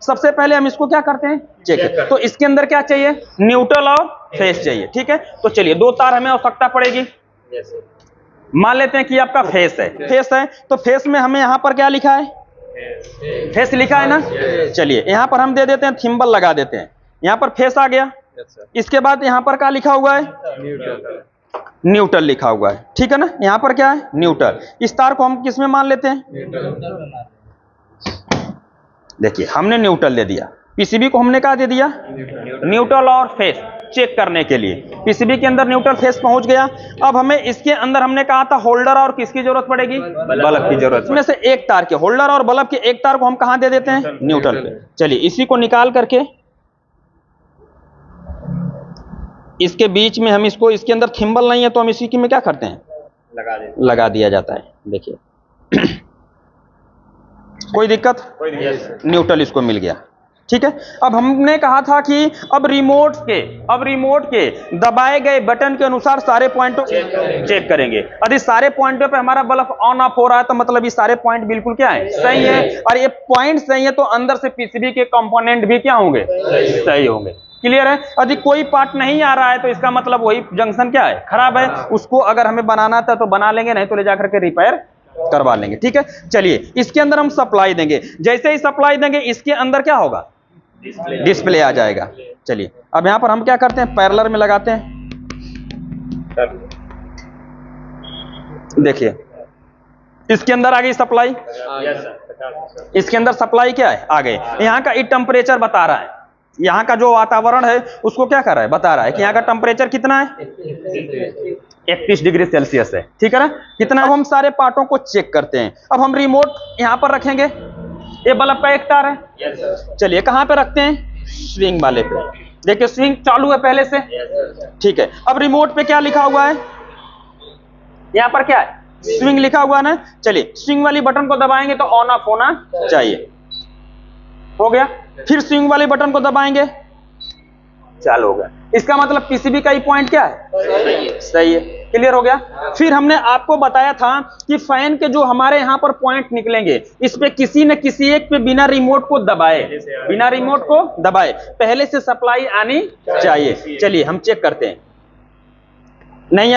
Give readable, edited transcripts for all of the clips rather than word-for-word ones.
सबसे पहले हम इसको क्या करते हैं, चेक। तो इसके अंदर क्या चाहिए, न्यूट्रल और फेस चाहिए, ठीक है। तो चलिए 2 तार हमें आवश्यकता पड़ेगी। मान लेते हैं कि आपका फेस है, फेस है तो फेस में हमें यहाँ पर क्या लिखा है, फेस लिखा है ना। चलिए यहाँ पर हम दे देते हैं, थिम्बल लगा देते हैं, यहाँ पर फेस आ गया। इसके बाद यहाँ पर क्या लिखा हुआ है, न्यूट्रल लिखा हुआ है, ठीक है ना। यहाँ पर क्या है, न्यूट्रल। इस तार को हम किस में मान लेते हैं, देखिए हमने न्यूट्रल दे दिया, पीसीबी को हमने क्या दे दिया, न्यूट्रल और फेस चेक करने के लिए। पीसीबी के अंदर न्यूट्रल फेस पहुंच गया। अब हमें इसके अंदर हमने कहा था होल्डर और किसकी जरूरत पड़ेगी, बल्ब की जरूरत। इसमें से एक तार के, होल्डर और बल्ब के एक तार को हम कहां दे देते हैं, न्यूट्रल पे। चलिए इसी को निकाल करके इसके बीच में हम इसको, इसके अंदर थिम्बल नहीं है तो हम इसी की में क्या करते हैं, लगा दिया जाता है। देखिए कोई दिक्कत, न्यूट्रल इसको मिल गया, ठीक है। अब हमने कहा था कि अब रिमोट के दबाए गए बटन के अनुसार सारे पॉइंटों चेक करेंगे। यदि सारे पॉइंटों पे हमारा बल्ब ऑन ऑफ हो रहा है तो मतलब ये सारे पॉइंट बिल्कुल क्या है, सही है। और ये पॉइंट सही है तो अंदर से पीसीबी के कंपोनेंट भी क्या होंगे, सही होंगे। क्लियर है। यदि कोई पार्ट नहीं आ रहा है तो इसका मतलब वही जंक्शन क्या है, खराब है। उसको अगर हमें बनाना था तो बना लेंगे, नहीं तो ले जाकर के रिपेयर करवा लेंगे, ठीक है। चलिए इसके अंदर हम सप्लाई देंगे, जैसे ही सप्लाई देंगे इसके अंदर क्या होगा, डिस्प्ले आ जाएगा। चलिए अब यहां पर हम क्या करते हैं, पैरेलल में लगाते हैं। देखिए इसके अंदर आ गई सप्लाई, इसके अंदर सप्लाई क्या है, आ गए। यहां का टेम्परेचर बता रहा है, यहाँ का जो वातावरण है उसको क्या कर रहा है, बता रहा है कि यहाँ का टेम्परेचर कितना है, 31 डिग्री सेल्सियस है, ठीक है ना। कितना, अब हम सारे पार्टों को चेक करते हैं। अब हम रिमोट यहाँ पर रखेंगे, ये बल्ब का एक तार है। चलिए कहाँ पे रखते हैं, स्विंग वाले पे। देखिए स्विंग चालू है पहले से, ठीक है। अब रिमोट पे क्या लिखा हुआ है, यहाँ पर क्या है, स्विंग लिखा हुआ है ना। चलिए स्विंग वाली बटन को दबाएंगे तो ऑन ऑफ होना चाहिए, हो गया। फिर स्विंग वाले बटन को दबाएंगे, चालू हो गया। इसका मतलब पीसीबी का ही पॉइंट क्या है, सही है। क्लियर हो गया। फिर हमने आपको बताया था कि फैन के जो हमारे यहाँ पर पॉइंट निकलेंगे, इस पे किसी न किसी एक पे बिना रिमोट को दबाए, पहले से सप्लाई आनी चाहिए। चलिए हम चेक करते हैं, नहीं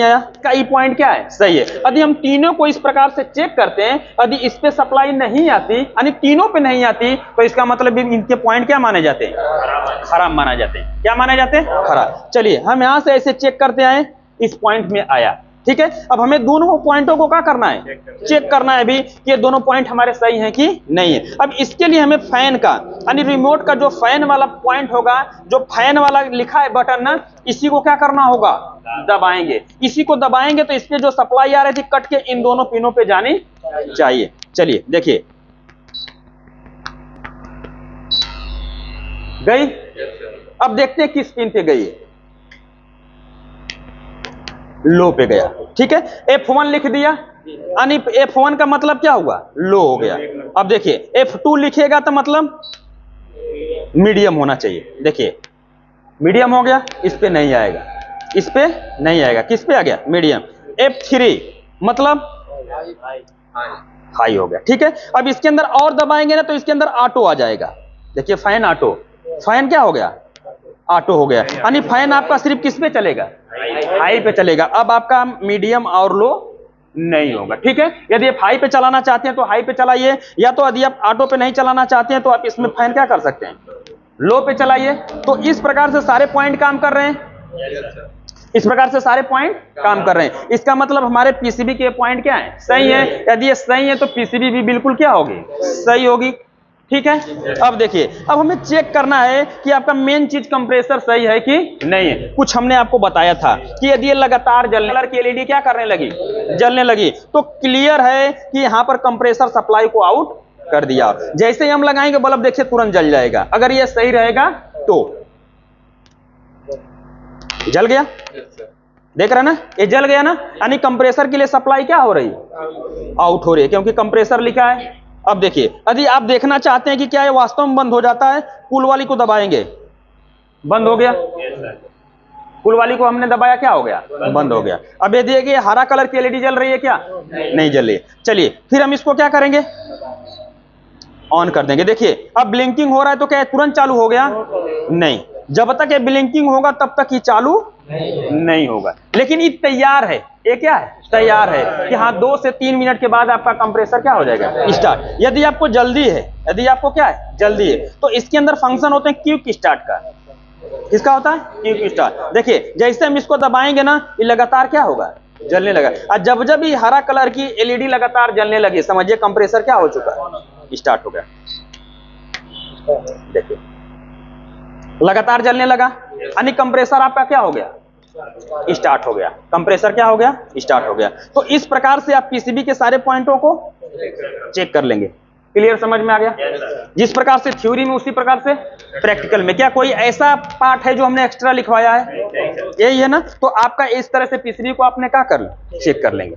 आया, कई पॉइंट क्या है, सही है। यदि हम तीनों को इस प्रकार से चेक करते हैं, यदि इस पे सप्लाई नहीं आती, यानी तीनों पे नहीं आती, तो इसका मतलब इनके पॉइंट क्या माने जाते हैं, खराब माने जाते हैं। क्या माने जाते हैं, खराब। चलिए हम यहां से ऐसे चेक करते आए, इस पॉइंट में आया, ठीक है। अब हमें दोनों पॉइंटों को क्या करना है, चेक करना है भी कि ये दोनों पॉइंट हमारे सही हैं कि नहीं है। अब इसके लिए हमें फैन का, यानी रिमोट का जो फैन वाला पॉइंट होगा, जो फैन वाला लिखा है बटन ना, इसी को क्या करना होगा, दबाएंगे। इसी को दबाएंगे तो इसके जो सप्लाई आ रही थी कट के इन दोनों पिनों पे जानी चाहिए। चलिए देखिए गई। अब देखते हैं किस पिन पे गई है, लो पे गया, ठीक है। F1 लिख दिया, यानी F1 का मतलब क्या हुआ, लो हो गया। अब देखिए F2 लिखेगा तो मतलब मीडियम होना चाहिए। देखिए मीडियम हो गया, इस पे नहीं आएगा, इस पे नहीं आएगा, किस पे आ गया, मीडियम। F3 मतलब हाई हो गया, ठीक है। अब इसके अंदर और दबाएंगे ना तो इसके अंदर ऑटो आ जाएगा। देखिए फैन ऑटो, फैन क्या हो गया, ऑटो हो गया। यानी फैन आपका सिर्फ किस पे चलेगा, हाई पे चलेगा। अब आपका मीडियम और लो नहीं होगा, ठीक है। यदि आप हाई पे चलाना चाहते हैं तो हाई पे चलाइए, या तो यदि आप ऑटो पे नहीं चलाना चाहते हैं तो आप इसमें फैन क्या कर सकते हैं, लो पे चलाइए। तो इस प्रकार से सारे पॉइंट काम कर रहे हैं, इस प्रकार से सारे पॉइंट काम कर रहे हैं। इसका मतलब हमारे पीसीबी के पॉइंट क्या है, सही है। यदि ये सही है तो पीसीबी भी बिल्कुल क्या होगी, सही होगी, ठीक है। अब देखिए, अब हमें चेक करना है कि आपका मेन चीज कंप्रेसर सही है कि नहीं है। कुछ हमने आपको बताया था कि यदि ये लगातार जलने, कलर की एलईडी क्या करने लगी, जलने लगी, तो क्लियर है कि यहां पर कंप्रेसर सप्लाई को आउट कर दिया। जैसे ही हम लगाएंगे बल्ब देखिए तुरंत जल जाएगा। अगर ये सही रहेगा तो जल गया, देख रहे ना, ये जल गया ना, यानी कंप्रेसर के लिए सप्लाई क्या हो रही है, आउट हो रही है, क्योंकि कंप्रेसर लिखा है। अब देखिए, यदि आप देखना चाहते हैं कि क्या ये वास्तव में बंद हो जाता है, पुल वाली को दबाएंगे, बंद हो गया। पुल वाली को हमने दबाया, क्या हो गया, बंद हो गया। अब ये देखिए हरा कलर की एलईडी जल रही है क्या, नहीं जल रही है। चलिए फिर हम इसको क्या करेंगे, ऑन कर देंगे। देखिए अब ब्लिंकिंग हो रहा है तो क्या तुरंत चालू हो गया? नहीं, जब तक ये ब्लिंकिंग होगा तब तक ये चालू नहीं होगा। लेकिन ये तैयार है, ये क्या है? तैयार है कि हाँ 2 से 3 मिनट के बाद आपका कंप्रेसर क्या हो जाएगा? स्टार्ट। यदि आपको जल्दी है, यदि आपको क्या है? जल्दी है, तो इसके अंदर फंक्शन होते हैं क्विक स्टार्ट का। किसका होता है? Quick start. देखिए जैसे हम इसको दबाएंगे ना, ये लगातार क्या होगा? जलने लगा। और जब जब ये हरा कलर की एलईडी लगातार जलने लगी, समझिए कंप्रेसर क्या हो चुका है? स्टार्ट हो गया। देखिए लगातार जलने लगा, यानी कंप्रेसर आपका क्या हो गया? स्टार्ट हो गया। कंप्रेसर क्या हो गया? स्टार्ट हो गया। तो इस प्रकार से आप पीसीबी के सारे पॉइंटों को चेक कर लेंगे। क्लियर, समझ में आ गया? जिस प्रकार से थ्योरी में उसी प्रकार से प्रैक्टिकल में। क्या कोई ऐसा पार्ट है जो हमने एक्स्ट्रा लिखवाया है? यही है ना? तो आपका इस तरह से पीसीबी को आपने क्या कर चेक कर लेंगे।